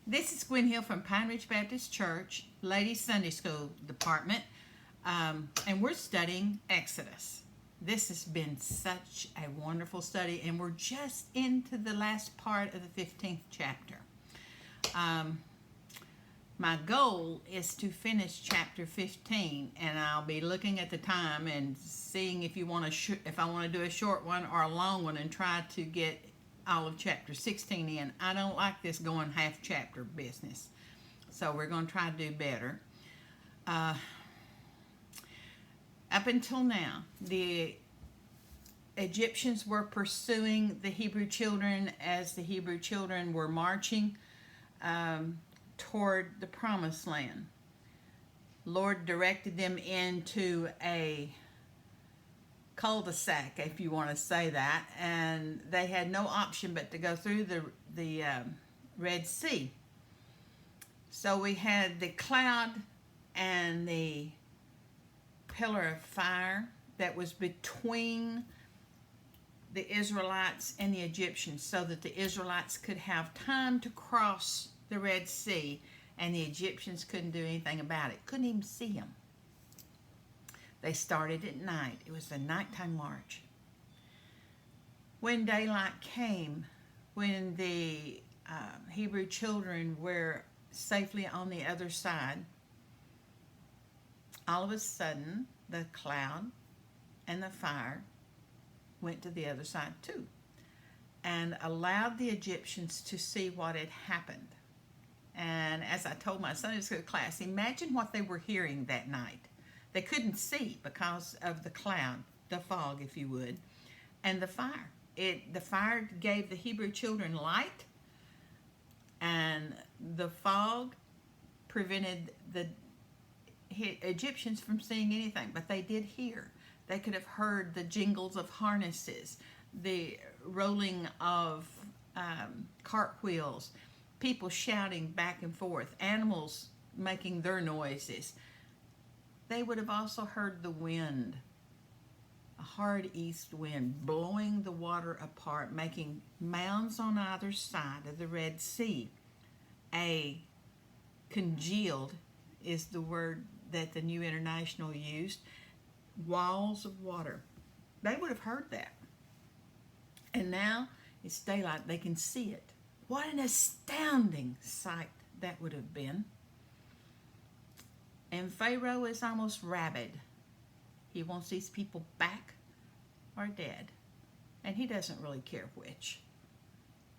This is Gwen Hill from Pine Ridge Baptist Church, Ladies Sunday School Department, and we're studying Exodus. This has been such a wonderful study, and we're just into the last part of the 15th chapter. Um, my goal is to finish chapter 15, and I'll be looking at the time and seeing if if I want to do a short one or a long one, and try to get all of chapter 16 in. I don't like this going half chapter business, so we're going to try to do better. Up until now, the Egyptians were pursuing the Hebrew children as the Hebrew children were marching toward the promised land. Lord directed them into a cul-de-sac, if you want to say that, and they had no option but to go through the Red Sea. So we had the cloud and the pillar of fire that was between the Israelites and the Egyptians, so that the Israelites could have time to cross the Red Sea, and the Egyptians couldn't do anything about it, couldn't even see them. They started at night. It was a nighttime march. When daylight came, when the Hebrew children were safely on the other side, all of a sudden the cloud and the fire went to the other side too, and allowed the Egyptians to see what had happened. And as I told my Sunday school class, imagine what they were hearing that night. They couldn't see because of the cloud, the fog, if you would, and the fire. The fire gave the Hebrew children light, and the fog prevented the Egyptians from seeing anything, but they did hear. They could have heard the jingles of harnesses, the rolling of cartwheels, people shouting back and forth, animals making their noises. They would have also heard the wind, a hard east wind, blowing the water apart, making mounds on either side of the Red Sea. A congealed is the word that the New International used, walls of water. They would have heard that. And now it's daylight, they can see it. What an astounding sight that would have been. And Pharaoh is almost rabid. He wants these people back or dead. And he doesn't really care which.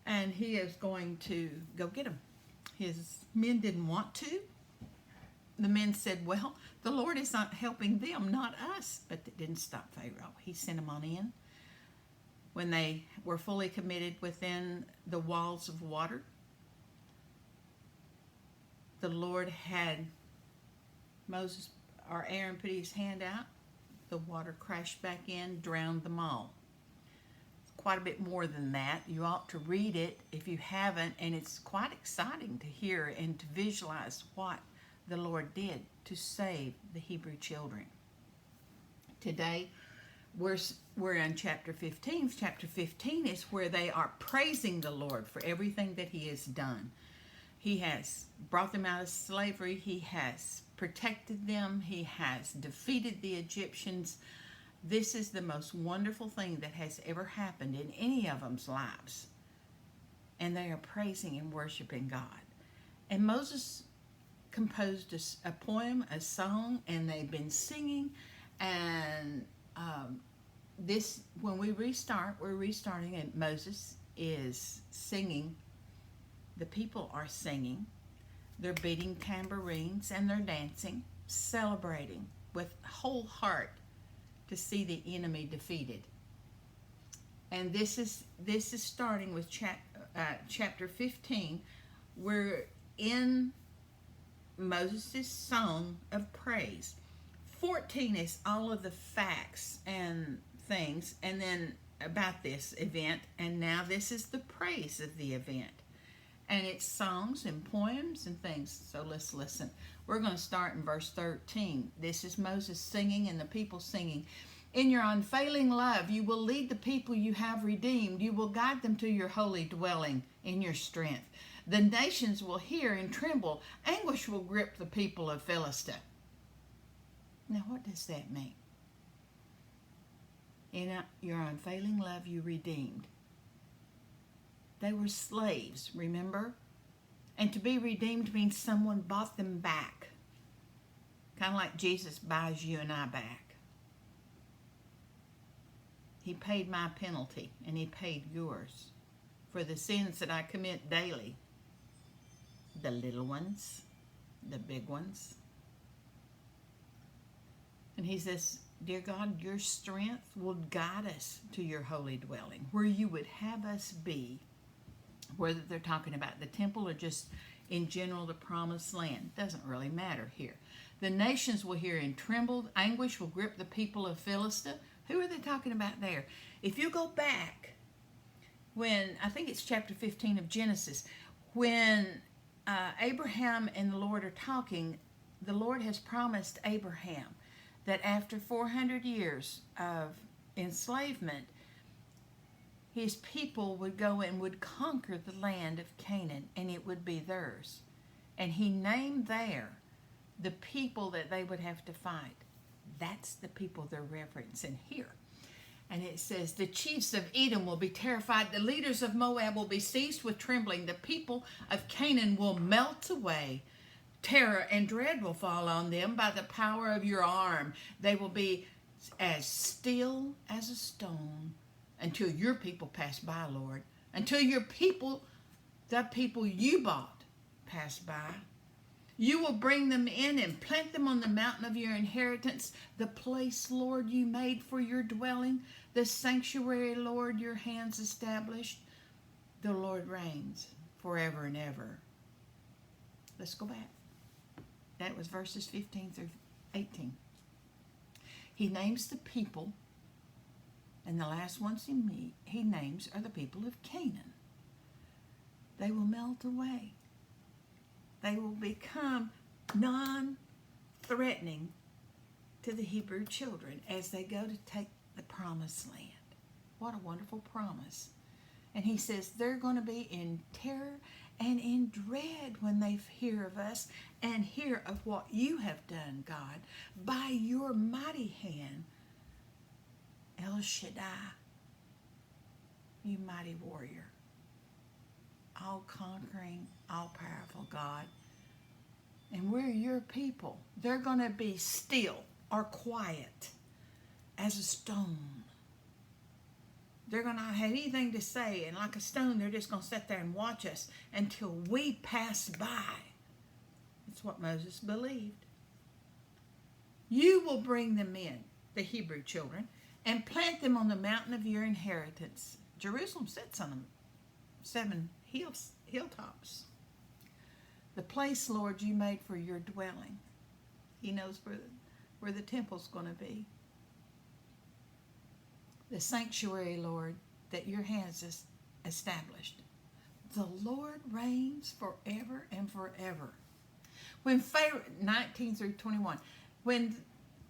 And he is going to go get them. His men didn't want to. The men said, well, the Lord is not helping them, not us. But it didn't stop Pharaoh. He sent them on in. When they were fully committed within the walls of water, the Lord had Moses or Aaron put his hand out, the water crashed back in, drowned them all. Quite a bit more than that. You ought to read it if you haven't, and it's quite exciting to hear and to visualize what the Lord did to save the Hebrew children. Today, we're in chapter 15. Chapter 15 is where they are praising the Lord for everything that he has done. He has brought them out of slavery. He has protected them. He has defeated the Egyptians. This is the most wonderful thing that has ever happened in any of them's lives. And they are praising and worshiping God. And Moses composed a poem, a song, and they've been singing. And when we restart, we're restarting, and Moses is singing. The people are singing. They're beating tambourines and they're dancing, celebrating with whole heart to see the enemy defeated. And this is starting with chapter 15. We're in Moses' song of praise. 14 is all of the facts and things, and then about this event, and now this is the praise of the event. And it's songs and poems and things. So let's listen. We're going to start in verse 13. This is Moses singing and the people singing. In your unfailing love, you will lead the people you have redeemed. You will guide them to your holy dwelling in your strength. The nations will hear and tremble. Anguish will grip the people of Philistia. Now, what does that mean? In your unfailing love, you redeemed. They were slaves, remember? And to be redeemed means someone bought them back. Kind of like Jesus buys you and I back. He paid my penalty, and he paid yours for the sins that I commit daily. The little ones, the big ones. And he says, dear God, your strength will guide us to your holy dwelling, where you would have us be. Whether they're talking about the temple or just in general the promised land, doesn't really matter here. The nations will hear and tremble. Anguish will grip the people of Philistia. Who are they talking about there? If you go back, when, I think it's chapter 15 of Genesis, when Abraham and the Lord are talking, the Lord has promised Abraham that after 400 years of enslavement, his people would go and would conquer the land of Canaan, and it would be theirs. And he named there the people that they would have to fight. That's the people they're referencing here. And it says, the chiefs of Edom will be terrified. The leaders of Moab will be seized with trembling. The people of Canaan will melt away. Terror and dread will fall on them by the power of your arm. They will be as still as a stone until your people pass by, Lord. Until your people, the people you bought, pass by. You will bring them in and plant them on the mountain of your inheritance, the place, Lord, you made for your dwelling, the sanctuary, Lord, your hands established. The Lord reigns forever and ever. Let's go back. That was verses 15 through 18. He names the people, and the last ones he names are the people of Canaan. They will melt away. They will become non-threatening to the Hebrew children as they go to take the promised land. What a wonderful promise. And he says they're going to be in terror and in dread when they hear of us and hear of what you have done, God, by your mighty hand. El Shaddai, you mighty warrior, all-conquering, all-powerful God. And we're your people. They're going to be still or quiet as a stone. They're going to not have anything to say, and like a stone, they're just going to sit there and watch us until we pass by. That's what Moses believed. You will bring them in, the Hebrew children, and plant them on the mountain of your inheritance. Jerusalem sits on them 7 hilltops. The place, Lord, you made for your dwelling. He knows where the temple's going to be. The sanctuary, Lord, that your hands has established. The Lord reigns forever and forever. When Pharaoh, 19 through 21, when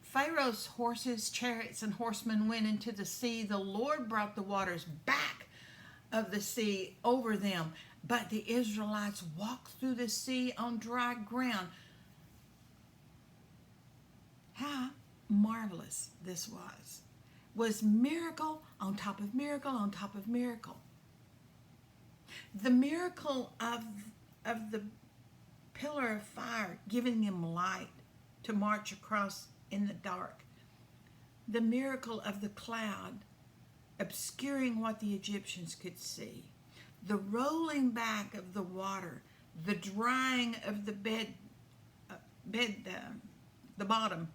Pharaoh's horses, chariots, and horsemen went into the sea, the Lord brought the waters back of the sea over them. But the Israelites walked through the sea on dry ground. How marvelous this was. Was miracle on top of miracle on top of miracle. The miracle of the pillar of fire giving them light to march across in the dark. The miracle of the cloud obscuring what the Egyptians could see. The rolling back of the water, the drying of the the bottom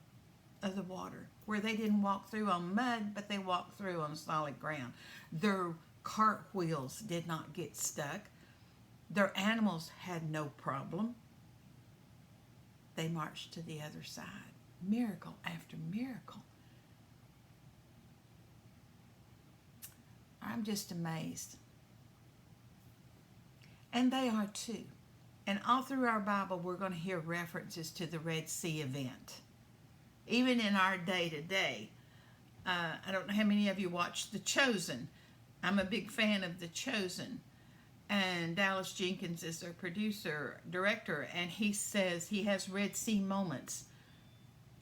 of the water, where they didn't walk through on mud, but they walked through on solid ground. Their cart wheels did not get stuck. Their animals had no problem. They marched to the other side. Miracle after miracle. I'm just amazed. And they are too. And all through our Bible, we're going to hear references to the Red Sea event. Even in our day-to-day, I don't know how many of you watched The Chosen. I'm a big fan of The Chosen. And Dallas Jenkins is their producer, director, and he says he has Red Sea moments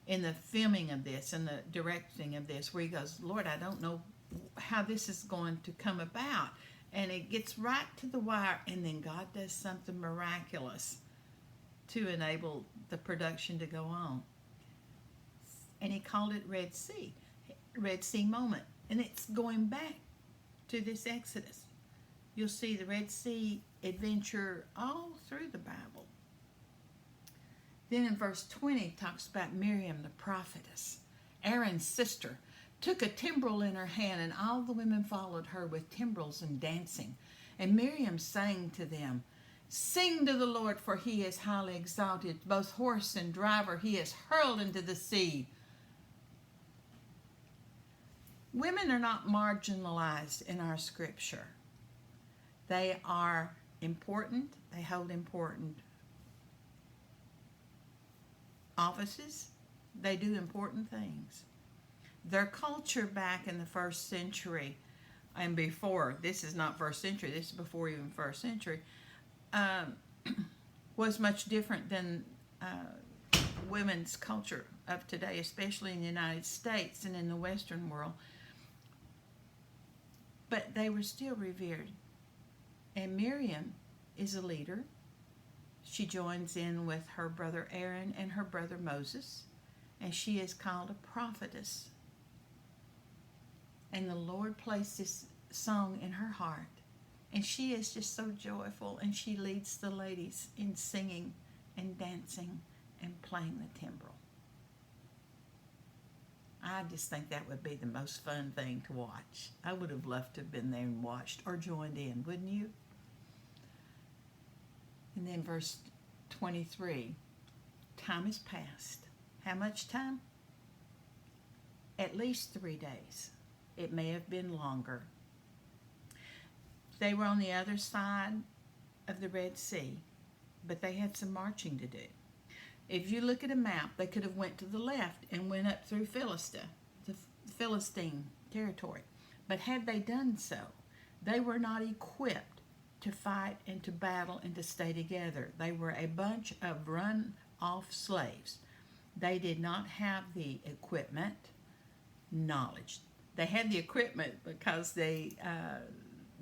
in the filming of this and the directing of this where he goes, Lord, I don't know how this is going to come about. And it gets right to the wire, and then God does something miraculous to enable the production to go on. And he called it Red Sea moment. And it's going back to this Exodus. You'll see the Red Sea adventure all through the Bible. Then in verse 20, it talks about Miriam, the prophetess, Aaron's sister, took a timbrel in her hand, and all the women followed her with timbrels and dancing. And Miriam sang to them, sing to the Lord, for he is highly exalted. Both horse and driver he is hurled into the sea. Women are not marginalized in our scripture. They are important. They hold important offices. They do important things. Their culture back in the first century and before, this is not first century, this is before even first century, was much different than women's culture of today, especially in the United States and in the Western world. But they were still revered. And Miriam is a leader. She joins in with her brother Aaron and her brother Moses, and she is called a prophetess. And the Lord placed this song in her heart, and she is just so joyful, and she leads the ladies in singing and dancing and playing the timbrel. I just think that would be the most fun thing to watch. I would have loved to have been there and watched or joined in, wouldn't you? And then verse 23, time has passed. How much time? At least 3 days. It may have been longer. They were on the other side of the Red Sea, but they had some marching to do. If you look at a map, they could have went to the left and went up through Philistia, the Philistine territory. But had they done so, they were not equipped to fight and to battle and to stay together. They were a bunch of run-off slaves. They did not have the equipment, knowledge. They had the equipment because the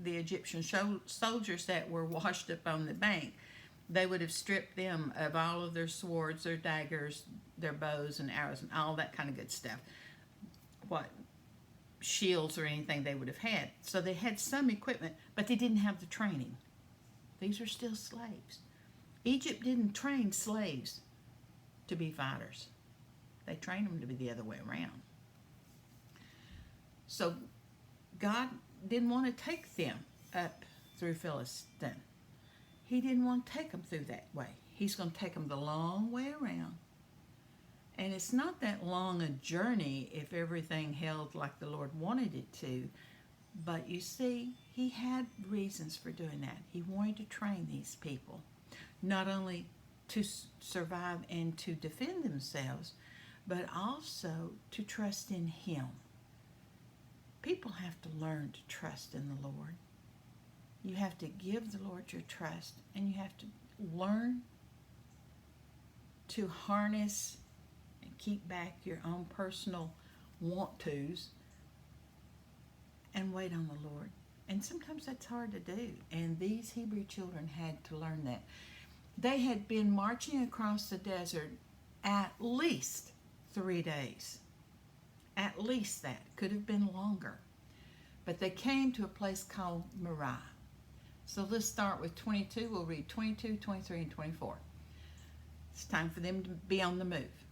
Egyptian soldiers that were washed up on the bank, they would have stripped them of all of their swords, their daggers, their bows and arrows, and all that kind of good stuff. What shields or anything they would have had. So they had some equipment, but they didn't have the training. These are still slaves. Egypt didn't train slaves to be fighters. They trained them to be the other way around. So God didn't want to take them up through Philistine. He didn't want to take them through that way. He's going to take them the long way around. And it's not that long a journey if everything held like the Lord wanted it to. But you see, he had reasons for doing that. He wanted to train these people, not only to survive and to defend themselves, but also to trust in him. People have to learn to trust in the Lord. You have to give the Lord your trust, and you have to learn to harness and keep back your own personal want-tos and wait on the Lord. And sometimes that's hard to do, and these Hebrew children had to learn that. They had been marching across the desert at least 3 days. At least that. Could have been longer. But they came to a place called Murmuring. So let's start with 22. We'll read 22, 23, and 24. It's time for them to be on the move.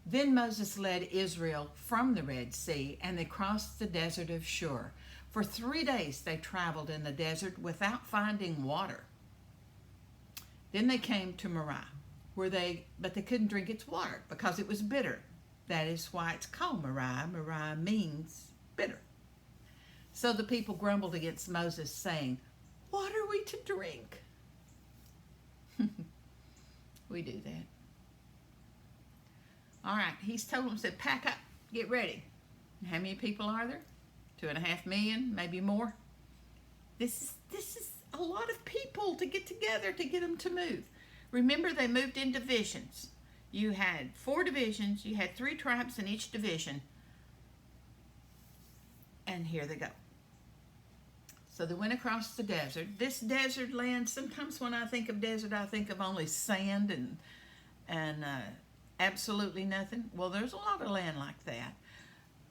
Then Moses led Israel from the Red Sea, and they crossed the desert of Shur. For 3 days they traveled in the desert without finding water. Then they came to Murmuring, but they couldn't drink its water because it was bitter. That is why it's called Murmuring. Murmuring means bitter. So the people grumbled against Moses, saying, "What are we to drink?" We do that. All right, he's told them, said, pack up, get ready. How many people are there? 2.5 million, maybe more. This is a lot of people to get together to get them to move. Remember, they moved in divisions. You had 4 divisions. You had 3 tribes in each division. And here they go. So they went across the desert. This desert land, sometimes when I think of desert, I think of only sand and absolutely nothing. Well, there's a lot of land like that.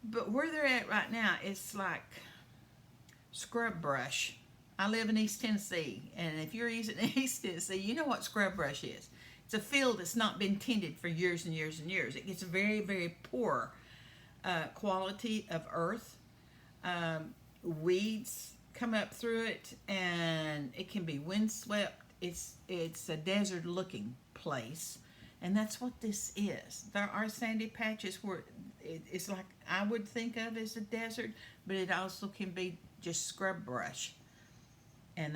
But where they're at right now, it's like scrub brush. I live in East Tennessee, and if you're in East Tennessee, you know what scrub brush is. It's a field that's not been tended for years and years and years. It gets a very, very poor quality of earth. Weeds come up through it, and it can be windswept. It's a desert-looking place, and that's what this is. There are sandy patches where it's like I would think of as a desert, but it also can be just scrub brush. And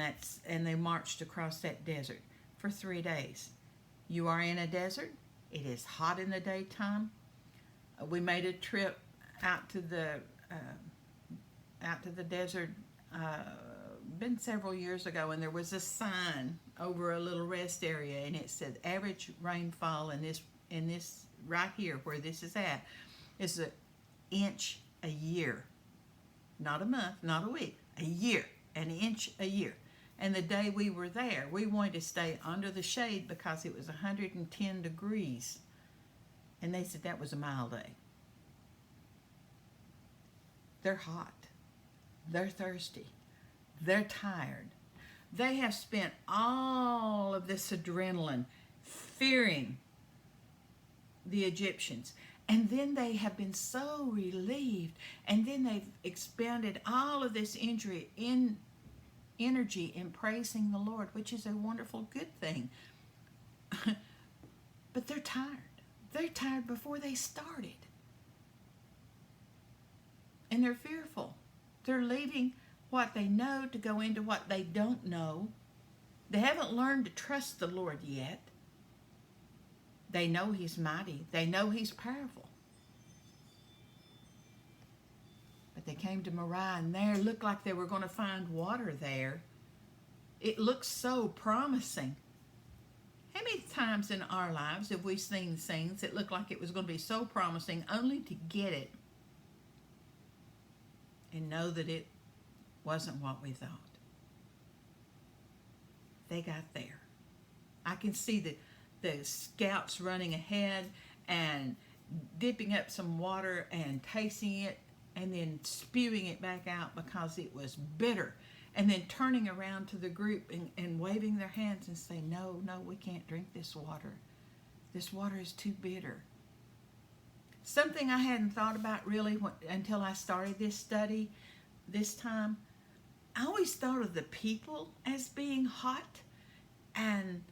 they marched across that desert for 3 days. You are in a desert. It is hot in the daytime. We made a trip out to the desert. Been several years ago, and there was a sign over a little rest area, and it said average rainfall in this right here where this is at is an inch a year, not a month, not a week, a year. An inch a year. And the day we were there, we wanted to stay under the shade because it was 110 degrees. And they said that was a mild day. They're hot. They're thirsty. They're tired. They have spent all of this adrenaline fearing the Egyptians. And then they have been so relieved, and then they've expended all of this energy in praising the Lord, which is a wonderful, good thing. But they're tired. They're tired before they started. And they're fearful. They're leaving what they know to go into what they don't know. They haven't learned to trust the Lord yet. They know He's mighty. They know He's powerful. But they came to Moriah, and there looked like they were going to find water there. It looked so promising. How many times in our lives have we seen things that looked like it was going to be so promising only to get it and know that it wasn't what we thought? They got there. I can see the scouts running ahead and dipping up some water and tasting it and then spewing it back out because it was bitter, and then turning around to the group and waving their hands and saying, no, we can't drink this water. This water is too bitter. Something I hadn't thought about really until I started this study this time. I always thought of the people as being hot and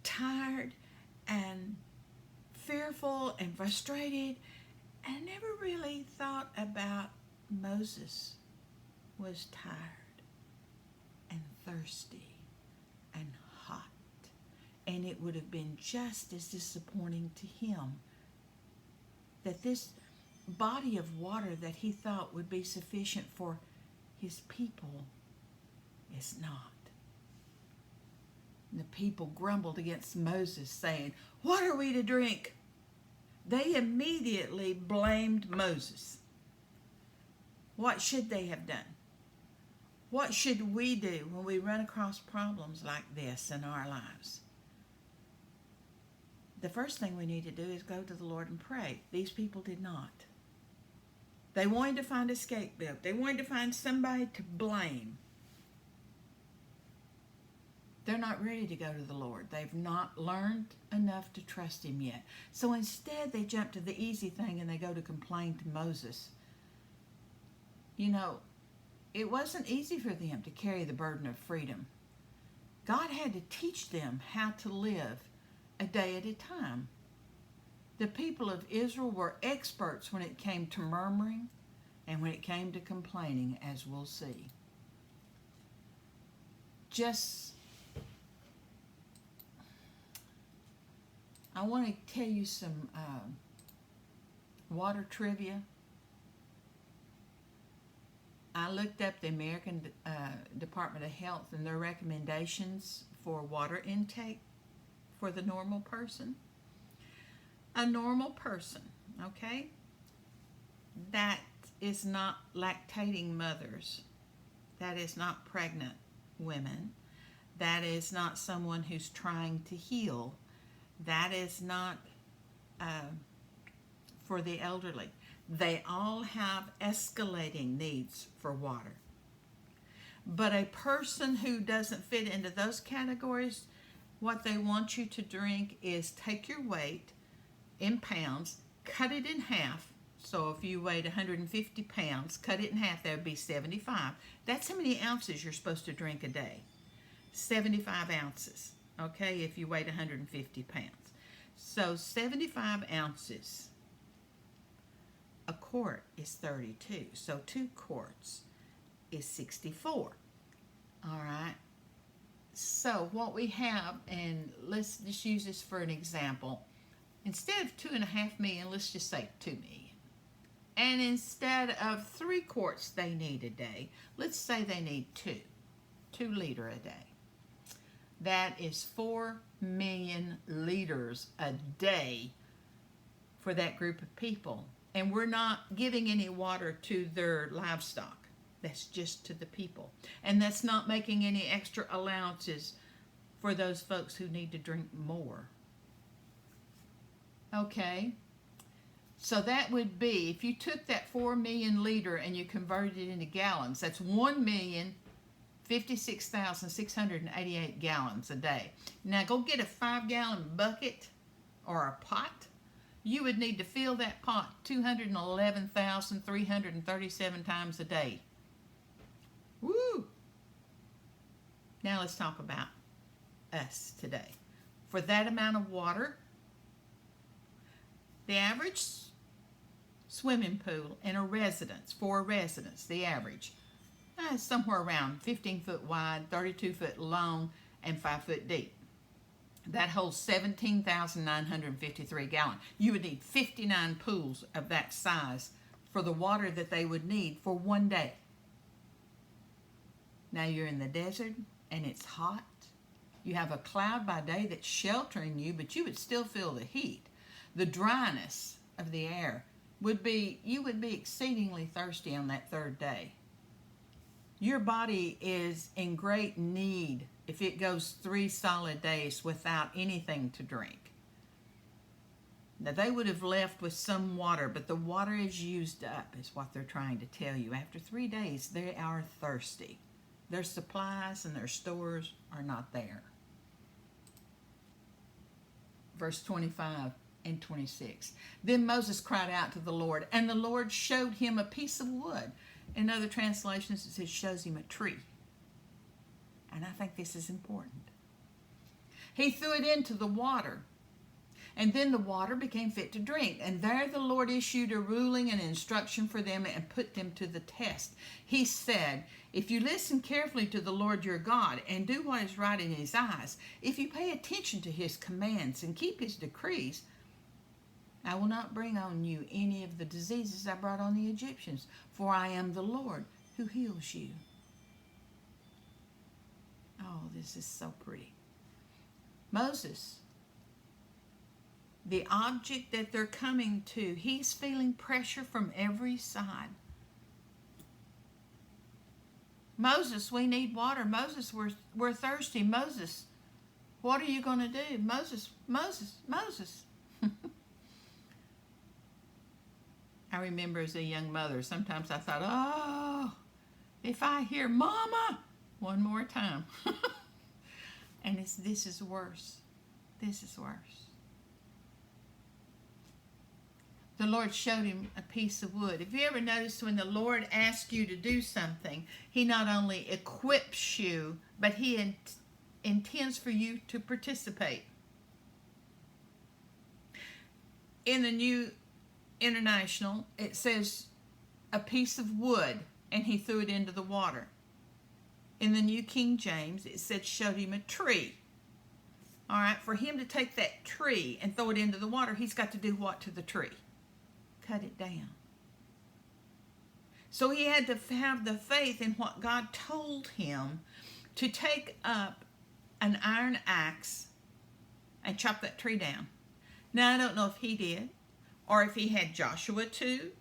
tired and fearful and frustrated. I never really thought about Moses was tired and thirsty and hot. And it would have been just as disappointing to him that this body of water that he thought would be sufficient for his people is not. And the people grumbled against Moses, saying, "What are we to drink?" They immediately blamed Moses. What should they have done? What should we do when we run across problems like this in our lives? The first thing we need to do is go to the Lord and pray. These people did not. They wanted to find a scapegoat. They wanted to find somebody to blame. They're not ready to go to the Lord. They've not learned enough to trust Him yet. So instead, they jump to the easy thing and they go to complain to Moses. You know, it wasn't easy for them to carry the burden of freedom. God had to teach them how to live a day at a time. The people of Israel were experts when it came to murmuring and when it came to complaining, as we'll see. I want to tell you some water trivia. I looked up the American Department of Health and their recommendations for water intake for the normal person. A normal person, okay, that is not lactating mothers, that is not pregnant women, that is not someone who's trying to heal, that is not for the elderly. They all have escalating needs for water. But a person who doesn't fit into those categories, what they want you to drink is take your weight in pounds, cut it in half. So if you weighed 150 pounds, cut it in half, that would be 75. That's how many ounces you're supposed to drink a day. 75 ounces, okay, if you weighed 150 pounds. So 75 ounces. A quart is 32, so 2 quarts is 64. All right. So what we have, and let's just use this for an example. Instead of 2.5 million, let's just say 2 million. And instead of 3 quarts they need a day, let's say they need 2 liters a day. That is 4 million liters a day for that group of people. And we're not giving any water to their livestock. That's just to the people. And that's not making any extra allowances for those folks who need to drink more. Okay? So that would be, if you took that 4 million liter and you converted it into gallons, that's 1,056,688 gallons a day. Now go get a 5-gallon bucket or a pot. You would need to fill that pot 211,337 times a day. Woo! Now let's talk about us today. For that amount of water, the average swimming pool in a residence, for a residence, the average, is somewhere around 15 foot wide, 32 foot long, and 5 foot deep. That holds 17,953 gallons. You would need 59 pools of that size for the water that they would need for one day. Now you're in the desert and it's hot. You have a cloud by day that's sheltering you, but you would still feel the heat. The dryness of the air would be, you would be exceedingly thirsty on that third day. Your body is in great need if it goes 3 solid days without anything to drink. Now they would have left with some water, but the water is used up, is what they're trying to tell you. After 3 days, they are thirsty. Their supplies and their stores are not there. Verse 25 and 26. Then Moses cried out to the Lord, and the Lord showed him a piece of wood. In other translations, it says shows him a tree. And I think this is important. He threw it into the water, and then the water became fit to drink. And there the Lord issued a ruling and instruction for them and put them to the test. He said, if you listen carefully to the Lord your God and do what is right in his eyes, if you pay attention to his commands and keep his decrees, I will not bring on you any of the diseases I brought on the Egyptians, for I am the Lord who heals you. Oh, this is so pretty. Moses, the object that they're coming to, he's feeling pressure from every side. Moses, we need water. Moses, we're thirsty. Moses, what are you going to do? Moses. I remember as a young mother, sometimes I thought, oh, if I hear Mama one more time. And this is worse. This is worse. The Lord showed him a piece of wood. Have you ever noticed when the Lord asks you to do something, he not only equips you, but he intends for you to participate. In the New International, it says a piece of wood, and he threw it into the water. In the New King James, it said showed him a tree. All right, for him to take that tree and throw it into the water, he's got to do what to the tree? Cut it down. So he had to have the faith in what God told him to take up an iron axe and chop that tree down. Now, I don't know if he did or if he had Joshua too,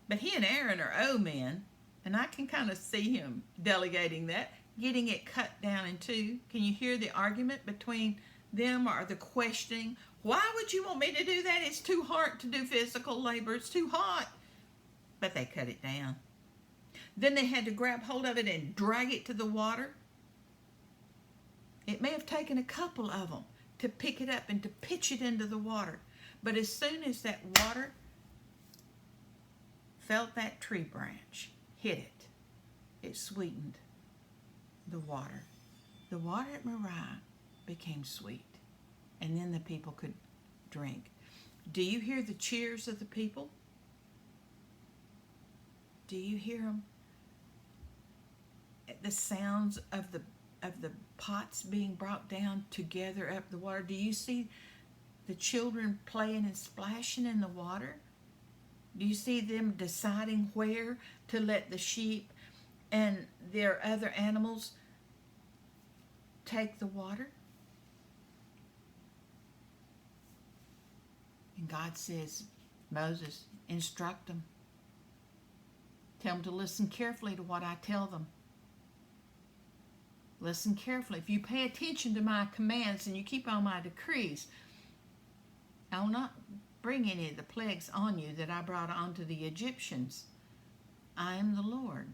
but he and Aaron are old men, and I can kind of see him delegating that, getting it cut down in two. Can you hear the argument between them, or the questioning? Why would you want me to do that? It's too hard to do physical labor. It's too hot. But they cut it down. Then they had to grab hold of it and drag it to the water. It may have taken a couple of them to pick it up and to pitch it into the water. But as soon as that water felt that tree branch, hit it, it sweetened the water. The water at Moriah became sweet, and then the people could drink. Do you hear the cheers of the people? Do you hear them? The sounds of the pots being brought down to gather up the water. Do you see the children playing and splashing in the water? Do you see them deciding where to let the sheep and their other animals take the water? And God says, Moses, instruct them. Tell them to listen carefully to what I tell them. Listen carefully. If you pay attention to my commands and you keep all my decrees, I will not bring any of the plagues on you that I brought onto the Egyptians. I am the Lord.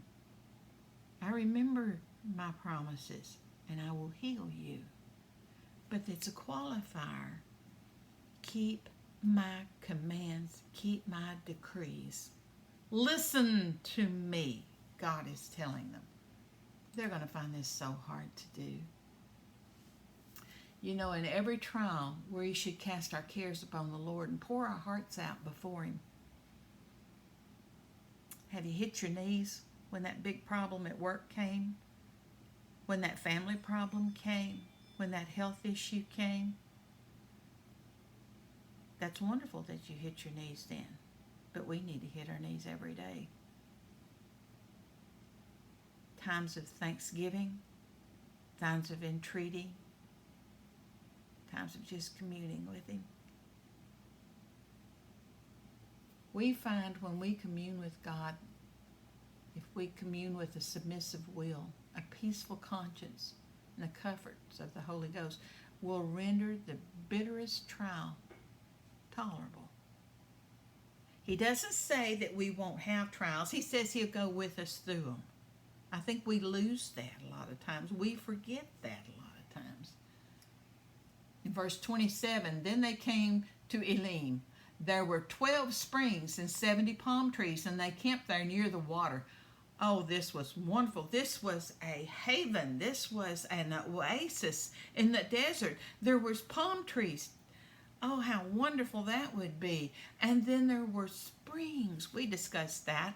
I remember my promises, and I will heal you. But it's a qualifier. Keep my commands. Keep my decrees. Listen to me, God is telling them. They're going to find this so hard to do. You know, in every trial, we should cast our cares upon the Lord and pour our hearts out before Him. Have you hit your knees when that big problem at work came? When that family problem came? When that health issue came? That's wonderful that you hit your knees then, but we need to hit our knees every day. Times of thanksgiving, times of entreaty, times of just communing with Him. We find when we commune with God, if we commune with a submissive will, a peaceful conscience, and the comforts of the Holy Ghost, will render the bitterest trial tolerable. He doesn't say that we won't have trials. He says He'll go with us through them. I think we lose that a lot of times. We forget that a lot of times. In verse 27, then they came to Elim. There were 12 springs and 70 palm trees, and they camped there near the water. Oh, this was wonderful. This was a haven. This was an oasis in the desert. There was palm trees. Oh, how wonderful that would be. And then there were springs. We discussed that.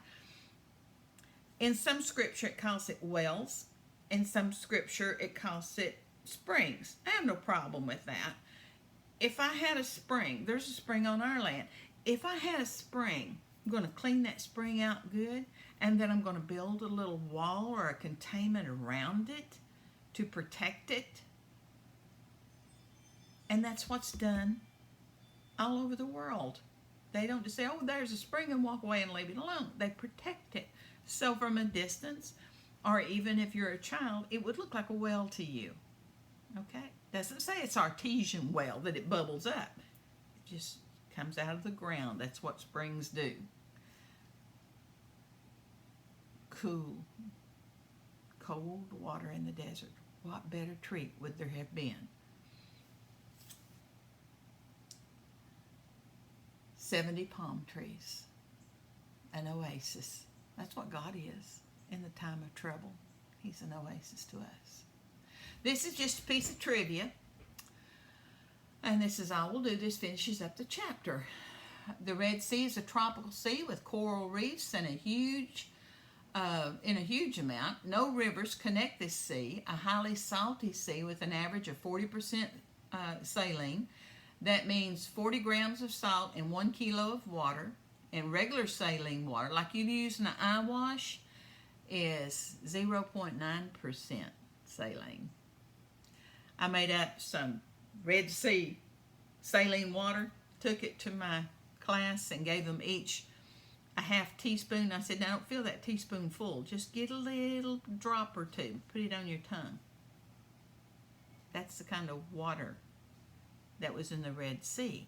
In some scripture, it calls it wells. In some scripture, it calls it springs. I have no problem with that. If I had a spring, there's a spring on our land. If I had a spring, I'm going to clean that spring out good, and then I'm going to build a little wall or a containment around it to protect it. And that's what's done all over the world. They don't just say, oh, there's a spring, and walk away and leave it alone. They protect it. So from a distance, or even if you're a child, it would look like a well to you. Okay? Doesn't say it's artesian well, that it bubbles up. It just comes out of the ground. That's what springs do. Cool, cold water in the desert. What better treat would there have been? 70 palm trees, an oasis. That's what God is in the time of trouble. He's an oasis to us. This is just a piece of trivia. And this is all we'll do. This finishes up the chapter. The Red Sea is a tropical sea with coral reefs and in a huge amount. No rivers connect this sea, a highly salty sea with an average of 40% saline. That means 40 grams of salt in 1 kilo of water. And regular saline water, like you use in an eye wash, is 0.9% saline. I made up some Red Sea saline water, took it to my class and gave them each a half teaspoon. I said, now don't fill that teaspoon full. Just get a little drop or two. Put it on your tongue. That's the kind of water that was in the Red Sea.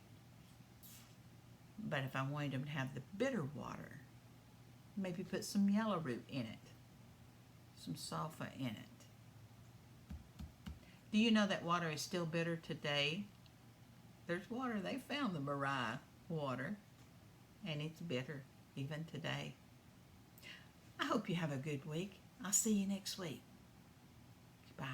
But if I wanted them to have the bitter water, maybe put some yellow root in it, some sulfur in it. Do you know that water is still bitter today? There's water, they found the Mariah water, and it's bitter even today. I hope you have a good week. I'll see you next week. Bye.